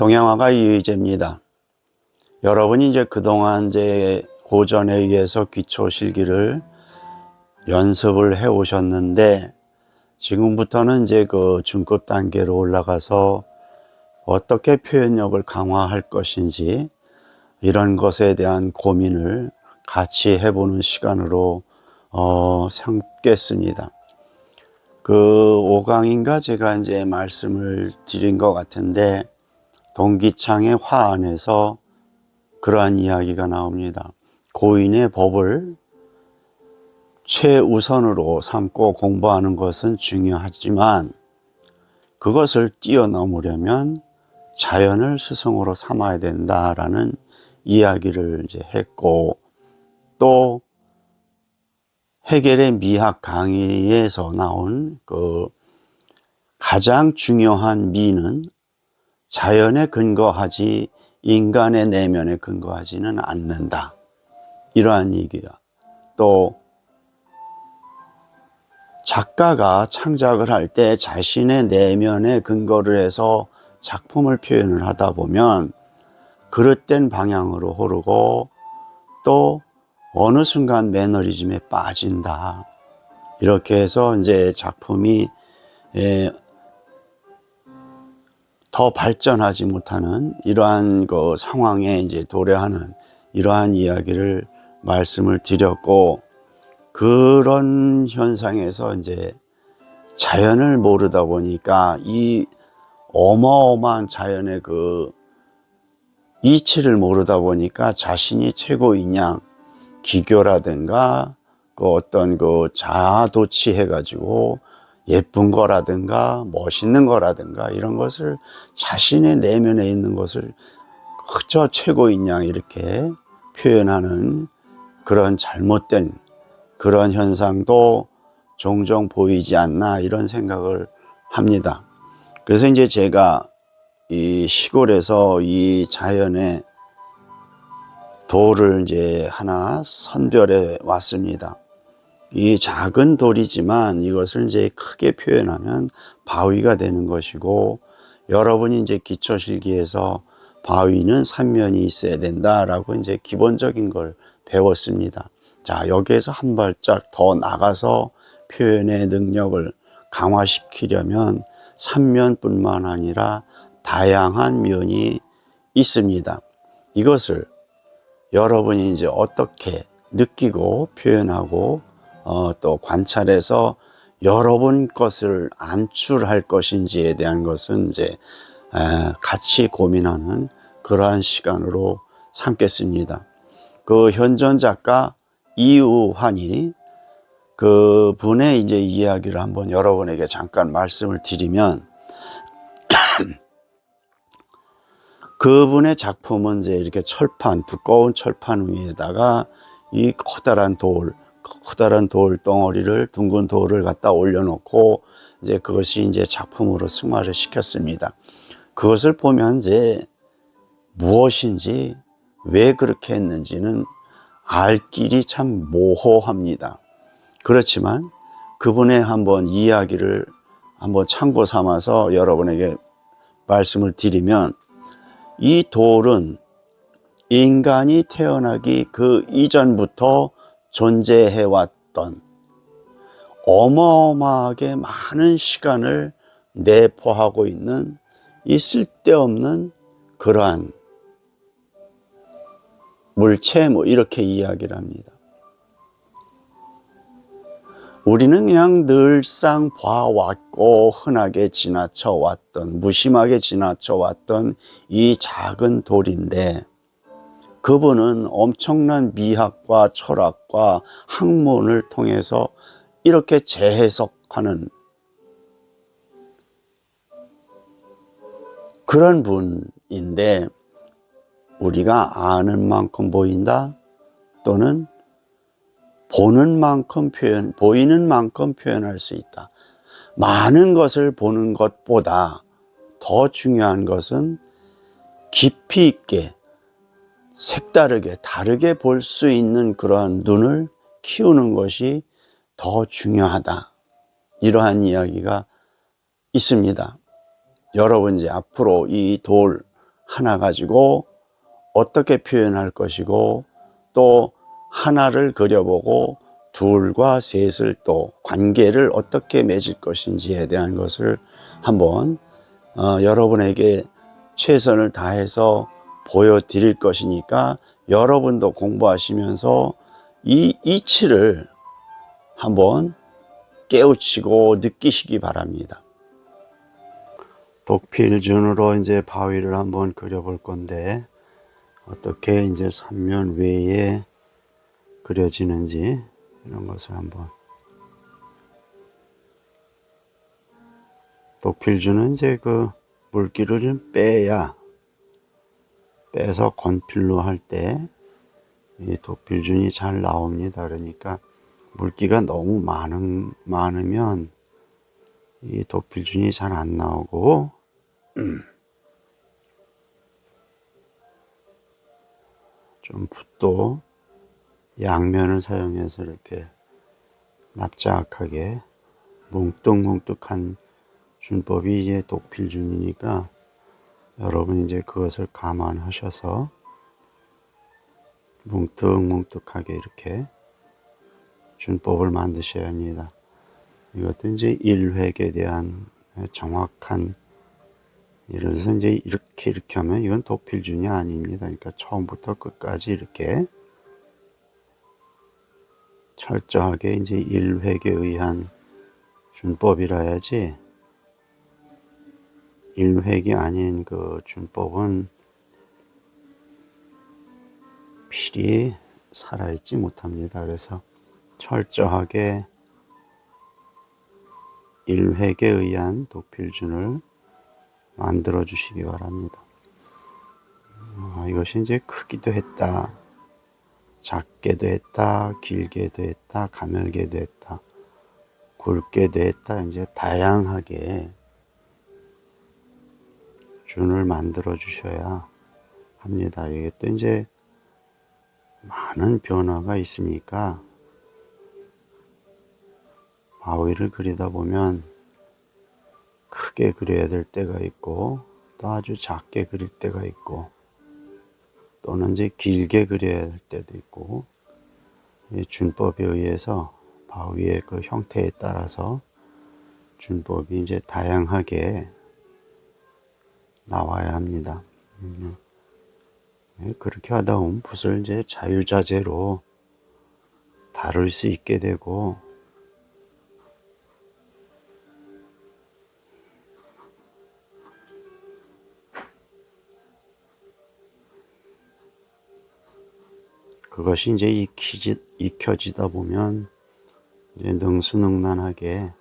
동양화가 이의제입니다. 여러분이 이제 그동안 이제 고전에 의해서 기초실기를 연습을 해 오셨는데, 지금부터는 이제 그 중급 단계로 올라가서 어떻게 표현력을 강화할 것인지 이런 것에 대한 고민을 같이 해보는 시간으로 삼겠습니다. 그 5강인가 제가 이제 말씀을 드린 것 같은데, 동기창의 화 안에서 그러한 이야기가 나옵니다. 고인의 법을 최우선으로 삼고 공부하는 것은 중요하지만 그것을 뛰어넘으려면 자연을 스승으로 삼아야 된다라는 이야기를 이제 했고, 또 헤겔의 미학 강의에서 나온 그 가장 중요한 미는 자연에 근거하지 인간의 내면에 근거하지는 않는다, 이러한 얘기야. 또 작가가 창작을 할 때 자신의 내면에 근거를 해서 작품을 표현을 하다 보면 그릇된 방향으로 흐르고 또 어느 순간 매너리즘에 빠진다, 이렇게 해서 이제 작품이 더 발전하지 못하는 이러한 그 상황에 이제 도래하는 이러한 이야기를 말씀을 드렸고, 그런 현상에서 이제 자연을 모르다 보니까 이 어마어마한 자연의 그 이치를 모르다 보니까 자신이 최고이냐, 기교라든가 그 어떤 그 자아도취해 가지고 예쁜 거라든가 멋있는 거라든가 이런 것을 자신의 내면에 있는 것을 그저 최고이냐 이렇게 표현하는 그런 잘못된 그런 현상도 종종 보이지 않나, 이런 생각을 합니다. 그래서 이제 제가 이 시골에서 이 자연의 돌을 이제 하나 선별해 왔습니다. 이 작은 돌이지만 이것을 이제 크게 표현하면 바위가 되는 것이고, 여러분이 이제 기초실기에서 바위는 3면이 있어야 된다라고 이제 기본적인 걸 배웠습니다. 자, 여기에서 한 발짝 더 나가서 표현의 능력을 강화시키려면 3면뿐만 아니라 다양한 면이 있습니다. 이것을 여러분이 이제 어떻게 느끼고 표현하고 또 관찰해서 여러분 것을 안출할 것인지에 대한 것은 이제 같이 고민하는 그러한 시간으로 삼겠습니다. 그 현존 작가 이우환이 그 분의 이제 이야기를 한번 여러분에게 잠깐 말씀을 드리면, 그분의 작품은 이제 이렇게 철판, 두꺼운 철판 위에다가 이 커다란 돌 덩어리를, 둥근 돌을 갖다 올려놓고 이제 그것이 이제 작품으로 승화를 시켰습니다. 그것을 보면 이제 무엇인지 왜 그렇게 했는지는 알 길이 참 모호합니다. 그렇지만 그분의 한번 이야기를 한번 참고 삼아서 여러분에게 말씀을 드리면, 이 돌은 인간이 태어나기 그 이전부터 존재해왔던 어마어마하게 많은 시간을 내포하고 있는 이 쓸데없는 그러한 물체, 이렇게 이야기를 합니다. 우리는 그냥 늘상 봐왔고 흔하게 지나쳐왔던, 무심하게 지나쳐왔던 이 작은 돌인데, 그분은 엄청난 미학과 철학과 학문을 통해서 이렇게 재해석하는 그런 분인데, 우리가 아는 만큼 보인다, 또는 보는 만큼 보이는 만큼 표현할 수 있다. 많은 것을 보는 것보다 더 중요한 것은 깊이 있게, 색다르게, 다르게 볼 수 있는 그러한 눈을 키우는 것이 더 중요하다, 이러한 이야기가 있습니다. 여러분 이제 앞으로 이 돌, 하나 가지고 어떻게 표현할 것이고, 또 하나를 그려보고 둘과 셋을 또 관계를 어떻게 맺을 것인지에 대한 것을 한번 여러분에게 최선을 다해서 보여드릴 것이니까, 여러분도 공부하시면서 이 이치를 한번 깨우치고 느끼시기 바랍니다. 독필준으로 이제 바위를 한번 그려볼 건데, 어떻게 이제 삼면 외에 그려지는지 이런 것을 한번. 독필준은 이제 그 물기를 좀 빼서 건필로 할 때 이 독필준이 잘 나옵니다. 그러니까 물기가 너무 많으면 이 독필준이 잘 안 나오고, 좀 붓도 양면을 사용해서 이렇게 납작하게 뭉뚝뭉뚝한 준법이 이제 독필준이니까, 여러분 이제 그것을 감안하셔서 뭉뚝뭉뚝하게 이렇게 준법을 만드셔야 합니다. 이것도 이제 일획에 대한 정확한, 예를 들어서 이제 이렇게 하면 이건 독필준이 아닙니다. 그러니까 처음부터 끝까지 이렇게 철저하게 이제 일획에 의한 준법이라 해야지, 일획이 아닌 그 준법은 필히 살아있지 못합니다. 그래서 철저하게 일획에 의한 독필준을 만들어 주시기 바랍니다. 이것이 이제 크기도 했다, 작게도 했다, 길게도 했다, 가늘게도 했다, 굵게도 했다, 이제 다양하게 준을 만들어 주셔야 합니다. 이게 또 이제 많은 변화가 있으니까, 바위를 그리다 보면 크게 그려야 될 때가 있고, 또 아주 작게 그릴 때가 있고, 또는 이제 길게 그려야 될 때도 있고, 이 준법에 의해서 바위의 그 형태에 따라서 준법이 이제 다양하게 나와야 합니다. 그렇게 하다 보면 붓을 이제 자유자재로 다룰 수 있게 되고, 그것이 이제 익혀지다 보면 이제 능수능란하게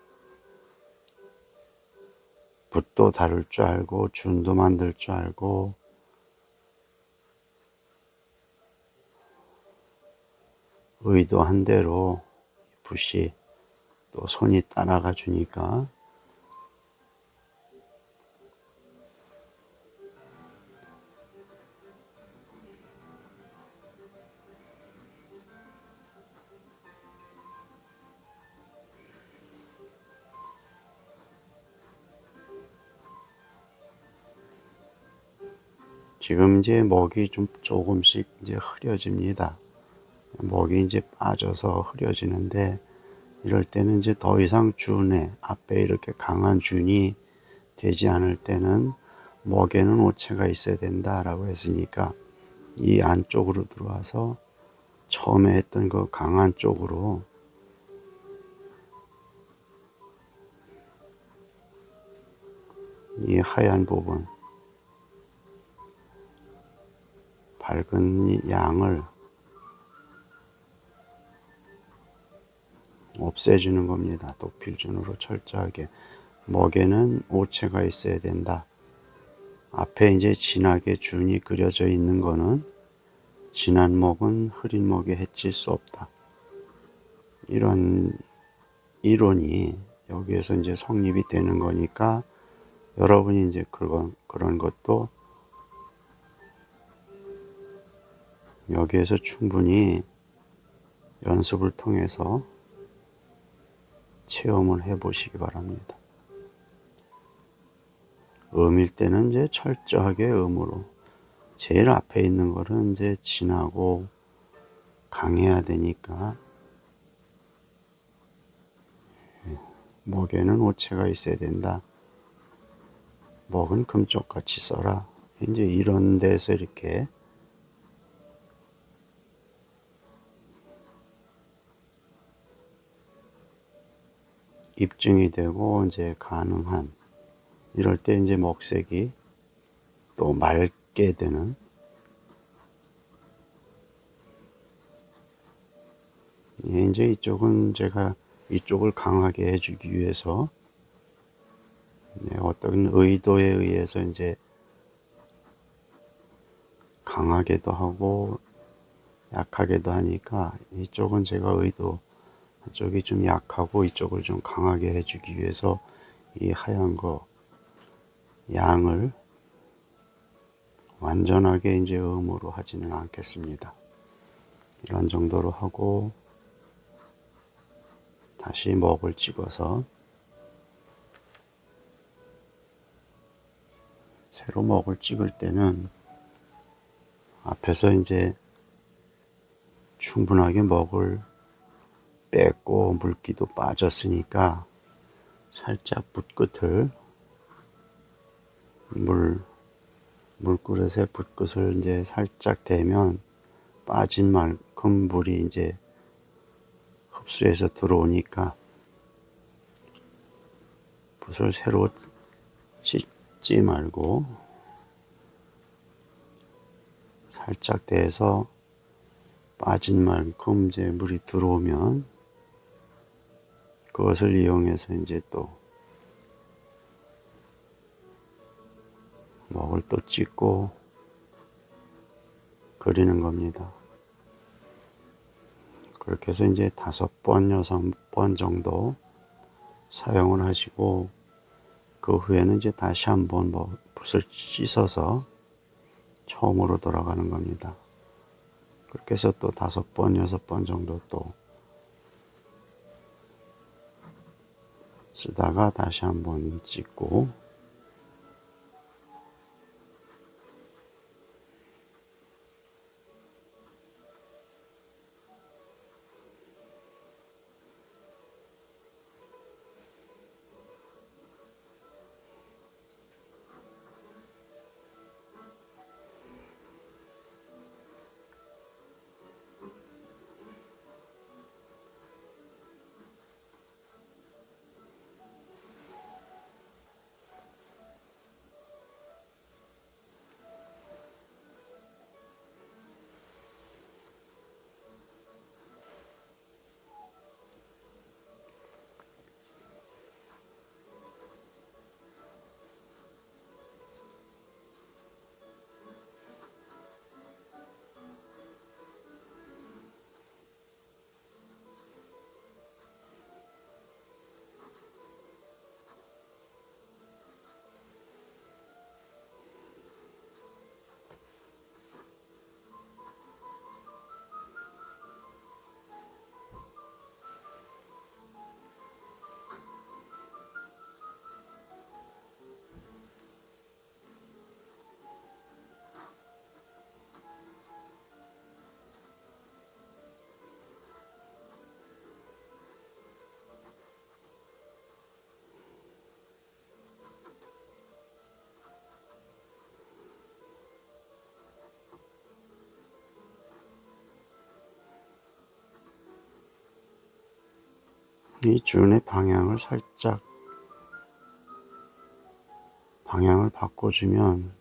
붓도 다룰 줄 알고, 준도 만들 줄 알고, 의도한 대로 붓이 또 손이 따라가 주니까, 지금 이제 먹이 좀 조금씩 이제 흐려집니다. 먹이 이제 빠져서 흐려지는데, 이럴 때는 이제 더 이상 준에 앞에 이렇게 강한 준이 되지 않을 때는 먹에는 오체가 있어야 된다라고 했으니까, 이 안쪽으로 들어와서 처음에 했던 그 강한 쪽으로 이 하얀 부분, 밝은 양을 없애주는 겁니다. 독필준으로 철저하게. 먹에는 오체가 있어야 된다. 앞에 이제 진하게 준이 그려져 있는 거는 진한 먹은 흐린 먹에 해칠 수 없다. 이런 이론이 여기에서 이제 성립이 되는 거니까, 여러분이 이제 그런 것도 여기에서 충분히 연습을 통해서 체험을 해 보시기 바랍니다. 음일 때는 이제 철저하게 음으로, 제일 앞에 있는 거는 이제 진하고 강해야 되니까 목에는 오체가 있어야 된다. 목은 금쪽같이 써라. 이제 이런 데서 이렇게 입증이 되고 이제 가능한 이럴 때 이제 목색이 또 맑게 되는 이제 이쪽은 제가 이쪽을 강하게 해주기 위해서 어떤 의도에 의해서 이제 강하게도 하고 약하게도 하니까 이쪽은 제가 의도 이쪽이 좀 약하고 이쪽을 좀 강하게 해주기 위해서 이 하얀 거 양을 완전하게 이제 음으로 하지는 않겠습니다. 이런 정도로 하고 다시 목을 찍어서 새로 목을 찍을 때는 앞에서 이제 충분하게 목을 뺐고 물기도 빠졌으니까 살짝 붓끝을 물그릇에 붓끝을 이제 살짝 대면 빠진 만큼 물이 이제 흡수해서 들어오니까 붓을 새로 씻지 말고 살짝 대서 빠진 만큼 이제 물이 들어오면 그것을 이용해서 이제 또 목을 또 찍고 그리는 겁니다. 그렇게 해서 이제 5번, 6번 정도 사용을 하시고 그 후에는 이제 다시 한번 붓을 씻어서 처음으로 돌아가는 겁니다. 그렇게 해서 또 5번, 6번 정도 또 쓰다가 다시 한번 찍고 이 준의 방향을 살짝 방향을 바꿔주면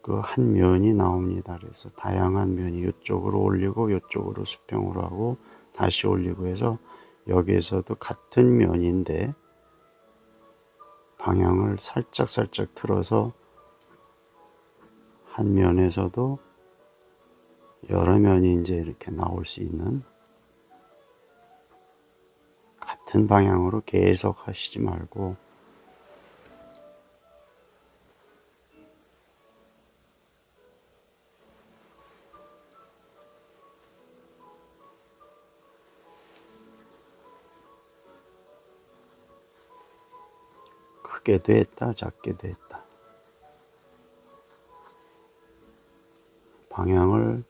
그 한 면이 나옵니다. 그래서 다양한 면이 이쪽으로 올리고 이쪽으로 수평으로 하고 다시 올리고 해서 여기에서도 같은 면인데 방향을 살짝 틀어서 한 면에서도 여러 면이 이제 이렇게 나올 수 있는 같은 방향으로 계속 하시지 말고 크게도 했다 작게도 했다 방향을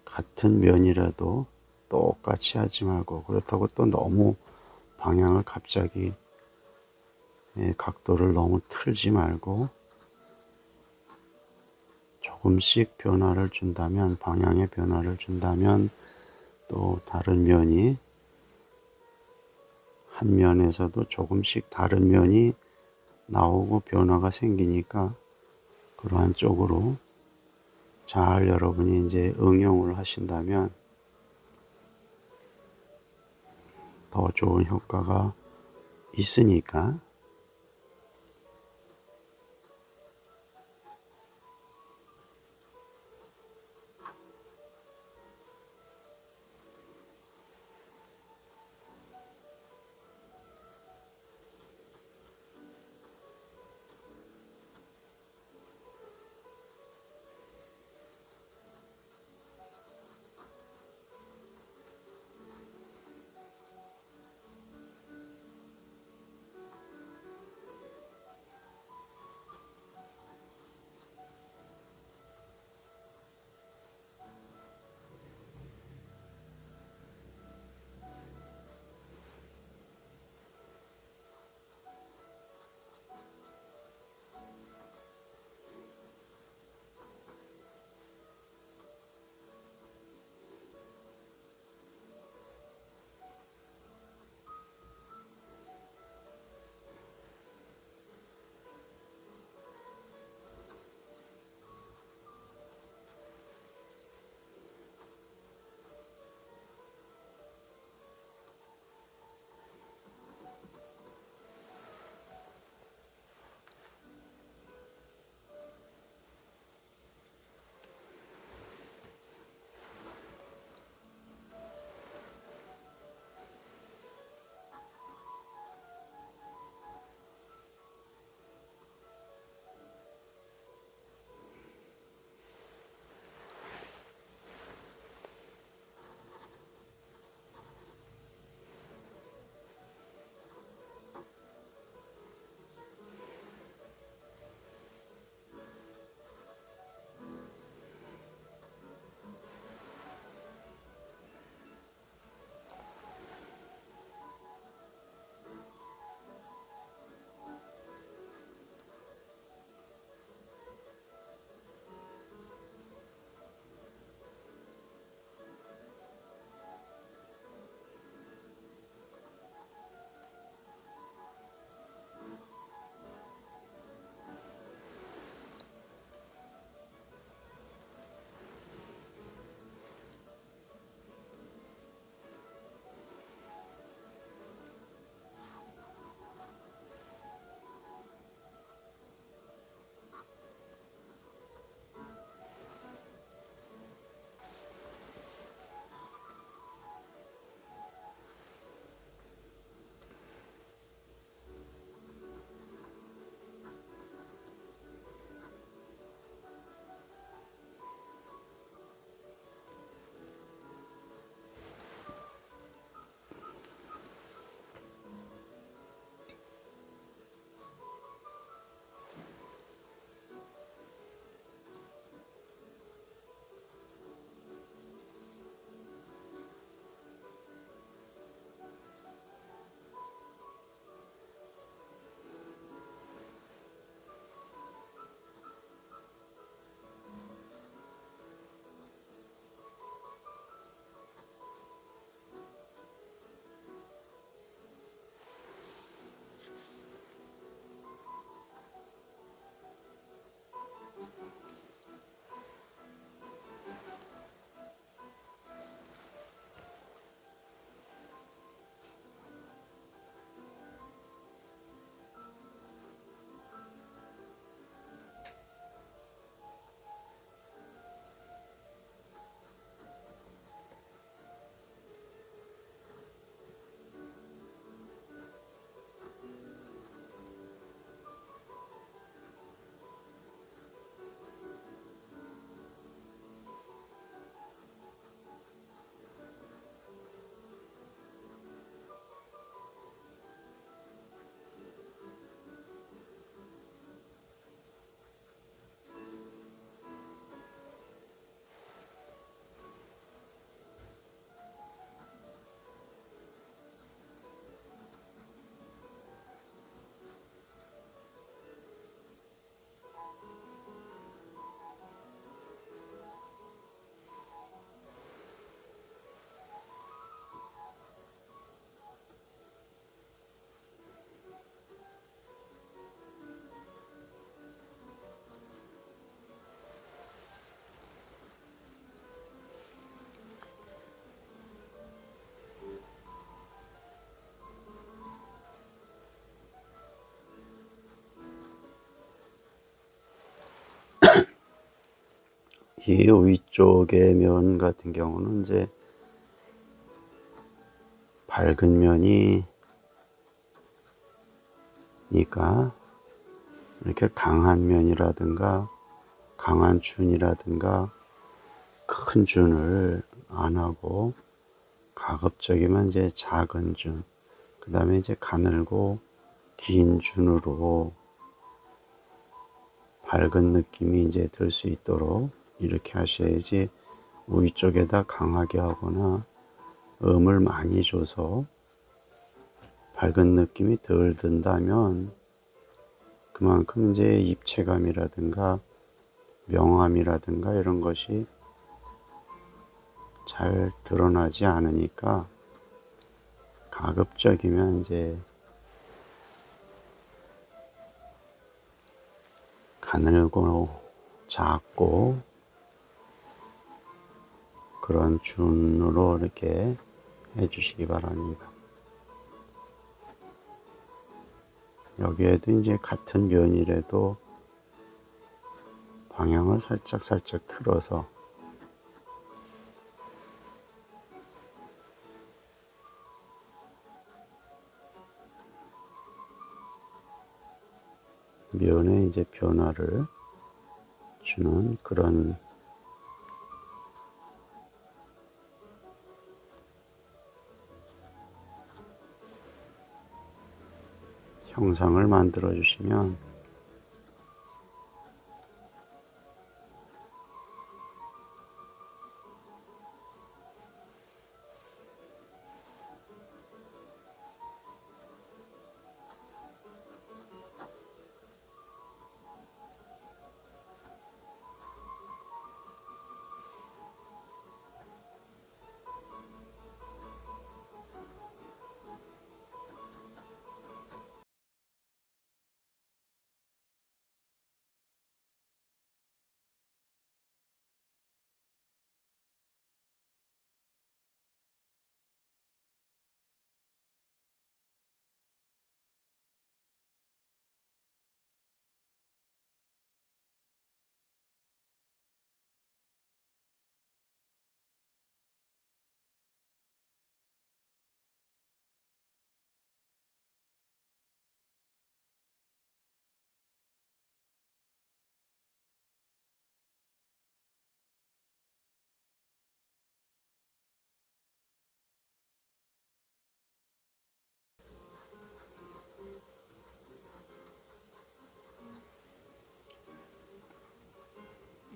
같은 면이라도 똑같이 하지 말고, 그렇다고 또 너무 방향을 갑자기 각도를 너무 틀지 말고 조금씩 변화를 준다면, 방향의 변화를 준다면 또 다른 면이, 한 면에서도 조금씩 다른 면이 나오고 변화가 생기니까 그러한 쪽으로 잘 여러분이 이제 응용을 하신다면 더 좋은 효과가 있으니까. 이 위쪽의 면 같은 경우는 이제 밝은 면이니까 이렇게 강한 면이라든가 강한 준이라든가 큰 준을 안 하고 가급적이면 이제 작은 준, 그 다음에 이제 가늘고 긴 준으로 밝은 느낌이 이제 들 수 있도록 이렇게 하셔야지 위쪽에다 강하게 하거나 음을 많이 줘서 밝은 느낌이 덜 든다면 그만큼 이제 입체감이라든가 명암이라든가 이런 것이 잘 드러나지 않으니까 가급적이면 이제 가늘고 작고 그런 준으로 이렇게 해주시기 바랍니다. 여기에도 이제 같은 면이라도 방향을 살짝 틀어서 면에 이제 변화를 주는 그런 형상을 만들어 주시면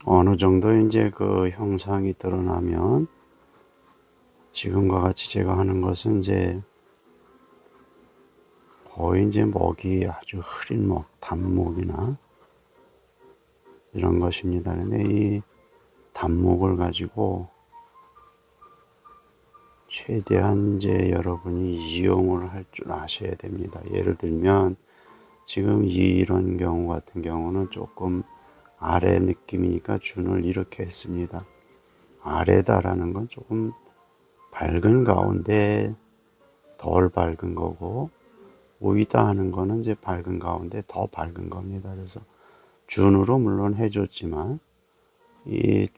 어느 정도 이제 그 형상이 드러나면 지금과 같이 제가 하는 것은 이제 거의 이제 먹이 아주 흐린 먹, 단목이나 이런 것입니다. 근데 이 단목을 가지고 최대한 이제 여러분이 이용을 할 줄 아셔야 됩니다. 예를 들면 지금 이런 경우 같은 경우는 조금 아래 느낌이니까 준을 이렇게 했습니다. 아래다라는 건 조금 밝은 가운데 덜 밝은 거고 오이다 하는 거는 이제 밝은 가운데 더 밝은 겁니다. 그래서 준으로 물론 해줬지만 이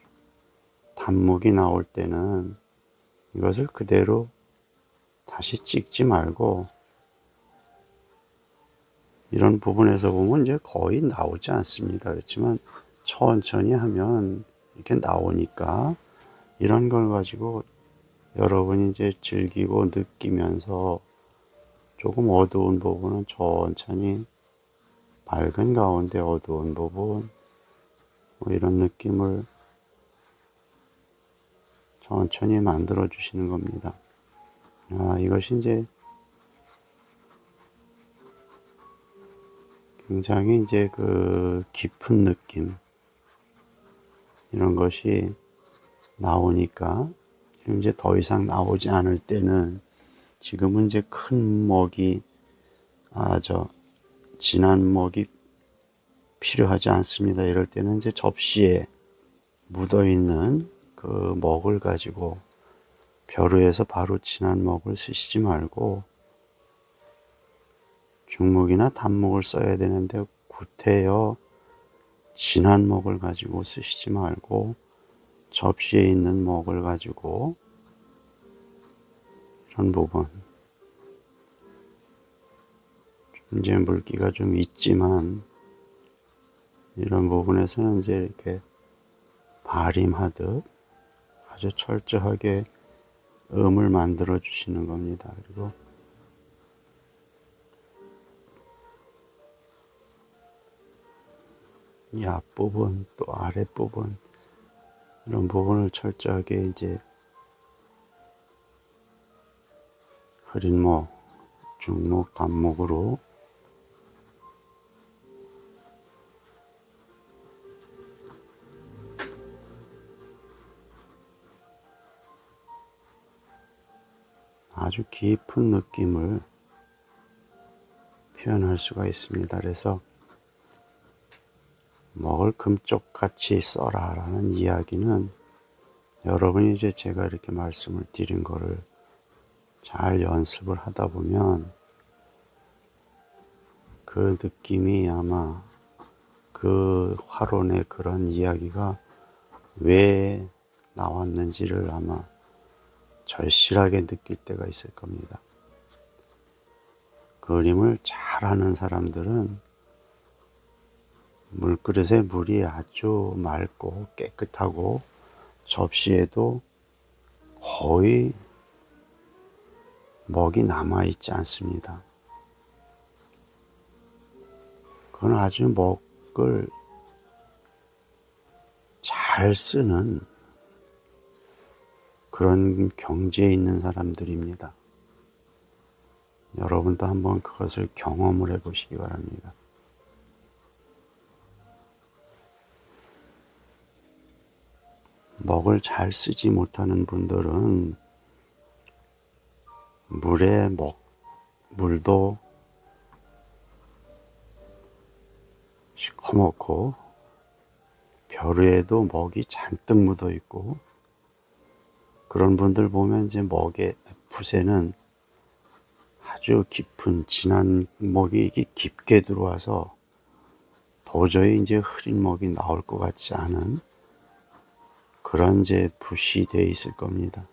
단목이 나올 때는 이것을 그대로 다시 찍지 말고 이런 부분에서 보면 이제 거의 나오지 않습니다. 그렇지만 천천히 하면 이렇게 나오니까 이런 걸 가지고 여러분이 이제 즐기고 느끼면서 조금 어두운 부분은 천천히 밝은 가운데 어두운 부분 뭐 이런 느낌을 천천히 만들어 주시는 겁니다. 이것이 이제 굉장히 이제 그 깊은 느낌 이런 것이 나오니까 지금 이제 더 이상 나오지 않을 때는 지금은 이제 큰 먹이 진한 먹이 필요하지 않습니다. 이럴 때는 이제 접시에 묻어 있는 그 먹을 가지고 벼루에서 바로 진한 먹을 쓰시지 말고 중목이나 단목을 써야 되는데 구태여 진한 먹을 가지고 쓰시지 말고 접시에 있는 먹을 가지고 이런 부분 이제 물기가 좀 있지만 이런 부분에서는 이제 이렇게 발임하듯 아주 철저하게 음을 만들어 주시는 겁니다. 그리고 이 앞부분 또 아랫부분 이런 부분을 철저하게 이제 흐린목, 중목, 단목으로 아주 깊은 느낌을 표현할 수가 있습니다. 그래서 먹을 금쪽같이 써라 라는 이야기는 여러분이 이제 제가 이렇게 말씀을 드린 거를 잘 연습을 하다 보면 그 느낌이 아마 그 화론의 그런 이야기가 왜 나왔는지를 아마 절실하게 느낄 때가 있을 겁니다. 그림을 잘하는 사람들은 물그릇에 물이 아주 맑고 깨끗하고 접시에도 거의 먹이 남아있지 않습니다. 그건 아주 먹을 잘 쓰는 그런 경지에 있는 사람들입니다. 여러분도 한번 그것을 경험을 해보시기 바랍니다. 먹을 잘 쓰지 못하는 분들은 물도 시커멓고 벼루에도 먹이 잔뜩 묻어 있고 그런 분들 보면 이제 먹의 붓에는 아주 깊은 진한 먹이 깊게 들어와서 도저히 이제 흐린 먹이 나올 것 같지 않은 그런 이제 붓이 되어 있을 겁니다.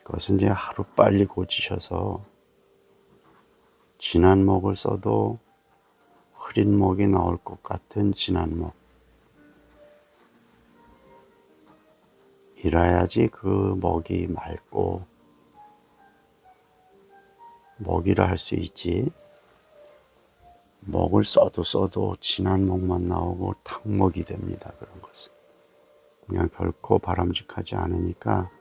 그것은 이제 하루 빨리 고치셔서 진한 먹을 써도 흐린 먹이 나올 것 같은 진한 먹 이래야지 그 먹이 맑고 먹이라 할 수 있지. 먹을 써도 진한 먹만 나오고 탕먹이 됩니다. 그런 것은 그냥 결코 바람직하지 않으니까